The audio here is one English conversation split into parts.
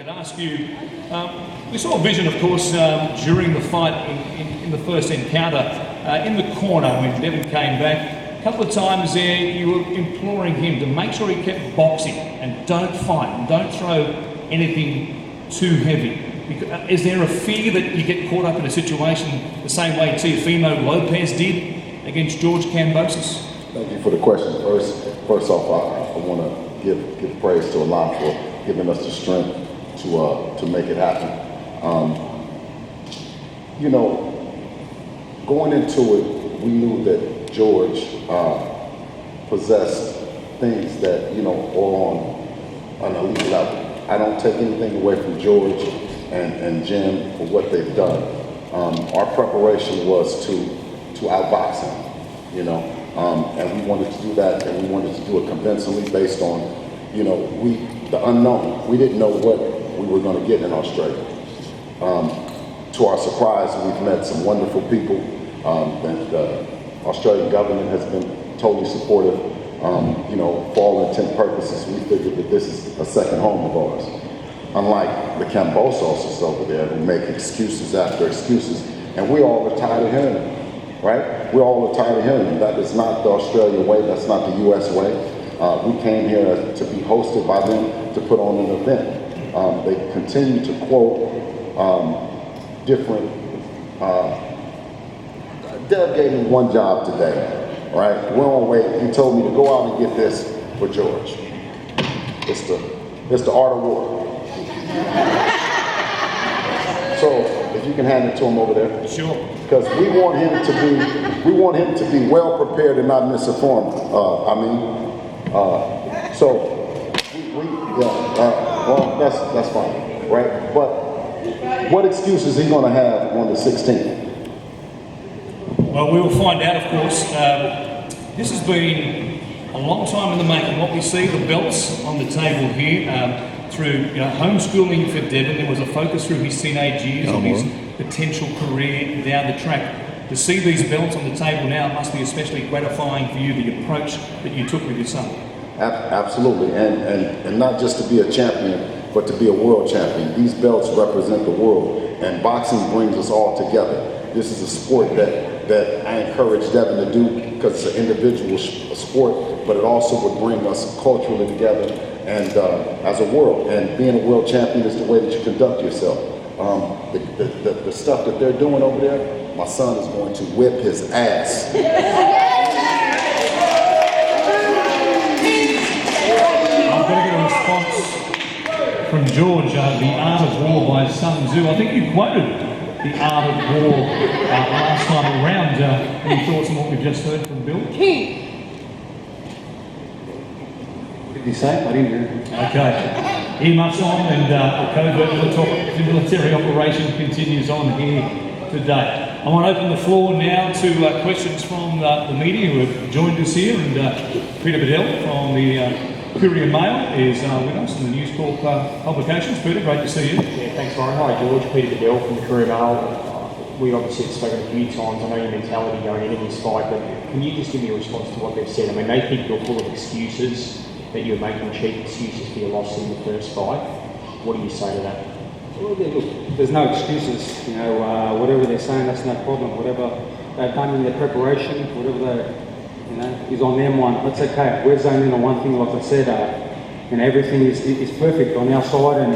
could ask you, we saw a vision, of course, during the fight in the first encounter, in the corner when Devin came back. A couple of times there, you were imploring him to make sure he kept boxing and don't fight and don't throw anything too heavy. Is there a fear that you get caught up in a situation the same way Teofimo Lopez did against George Kambosos? Thank you for the question. First off, I want to give praise to Allah for giving us the strength to make it happen. You know, going into it, we knew that George possessed things that, you know, are on an elite level. I don't take anything away from George and Jim for what they've done. Our preparation was to outbox him, you know, and we wanted to do that, and we wanted to do it convincingly based on, you know, the unknown. We didn't know what we were going to get in Australia. To our surprise, we've met some wonderful people, and the Australian government has been totally supportive. You know, for all intent purposes, we figured that this is a second home of ours. Unlike the Kambososes over there who make excuses after excuses, and we all are tired of hearing them, right? We all are tired of hearing them. That is not the Australian way, that's not the US way. We came here to be hosted by them to put on an event. They continue to quote different, Dev gave me one job today, right? We're on wait. He told me to go out and get this for George. It's the art of war. So if you can hand it to him over there. Sure. Because we want him to be well prepared and not misinformed. Well, that's fine, right? But what excuse is he going to have on the 16th? Well, we will find out, of course. This has been a long time in the making. What we see, the belts on the table here, through homeschooling for Devin, there was a focus through his teenage years on his potential career down the track. To see these belts on the table now must be especially gratifying for you, the approach that you took with your son. Absolutely, and not just to be a champion, but to be a world champion. These belts represent the world, and boxing brings us all together. This is a sport that I encourage Devin to do because it's an individual sport, but it also would bring us culturally together and as a world. And being a world champion is the way that you conduct yourself. The stuff that they're doing over there, my son is going to whip his ass. I'm going to get a response from George, The Art of War by Sun Tzu. I think you quoted The Art of War last time around. Any thoughts on what we've just heard from Bill? What did you say? I didn't hear. Okay. Earmuffs on, and a covert military operation continues on here today. I want to open the floor now to questions from the media who have joined us here, and Peter Bedell from the Courier Mail is with us in the News Corp publications. Peter, great to see you. Yeah, thanks, Ryan. Hi, George. Peter Bedell from the Courier Mail. We obviously have spoken a few times. I know your mentality going into this fight, but can you just give me a response to what they've said? I mean, they think you're full of excuses, that you're making cheap excuses for your loss in the first fight. What do you say to that? Well, look, there's no excuses. You know, whatever they're saying, that's no problem. Whatever they've done in their preparation, whatever they, is on their mind. That's okay. We're zoned in on one thing, like I said, and everything is perfect on our side, and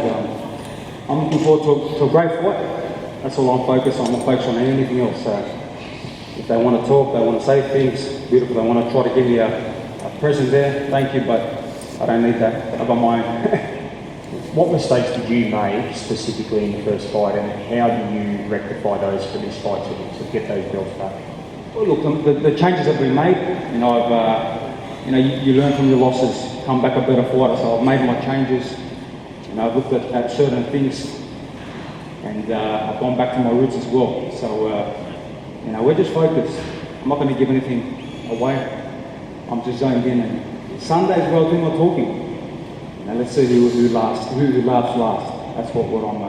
I'm looking forward to a great fight. That's all I'm focused on. I'm not focused on anything else. So if they want to talk, they want to say things, beautiful. They want to try to give me a present there, thank you, but I don't need that. I've got mine. What mistakes did you make specifically in the first fight, and how do you rectify those for this fight to get those belts back? Well, look, the changes that we made, you know, you learn from your losses, come back a better fighter. So I've made my changes. You know, I've looked at certain things, and I've gone back to my roots as well. So, you know, we're just focused. I'm not going to give anything away. I'm just zoned in, and Sundays we'll do my talking. Now let's see who laughs last. That's what I'm